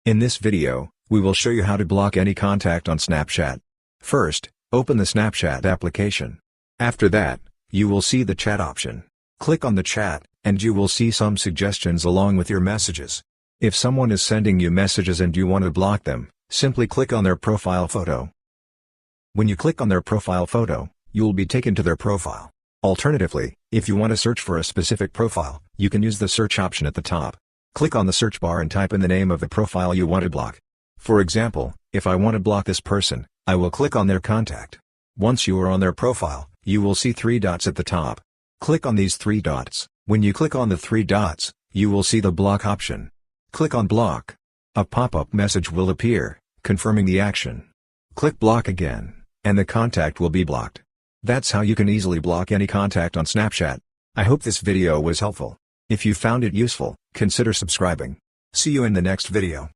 In this video, we will show you how to block any contact on Snapchat. First, open the Snapchat application. After that, you will see the chat option. Click on the chat, and you will see some suggestions along with your messages. If someone is sending you messages and you want to block them, simply click on their profile photo. When you click on their profile photo, you will be taken to their profile. Alternatively, if you want to search for a specific profile, you can use the search option at the top. Click on the search bar and type in the name of the profile you want to block. For example, if I want to block this person, I will click on their contact. Once you are on their profile, you will see 3 dots at the top. Click on these 3 dots. When you click on the 3 dots, you will see the block option. Click on block. A pop-up message will appear, confirming the action. Click block again, and the contact will be blocked. That's how you can easily block any contact on Snapchat. I hope this video was helpful. If you found it useful, consider subscribing. See you in the next video.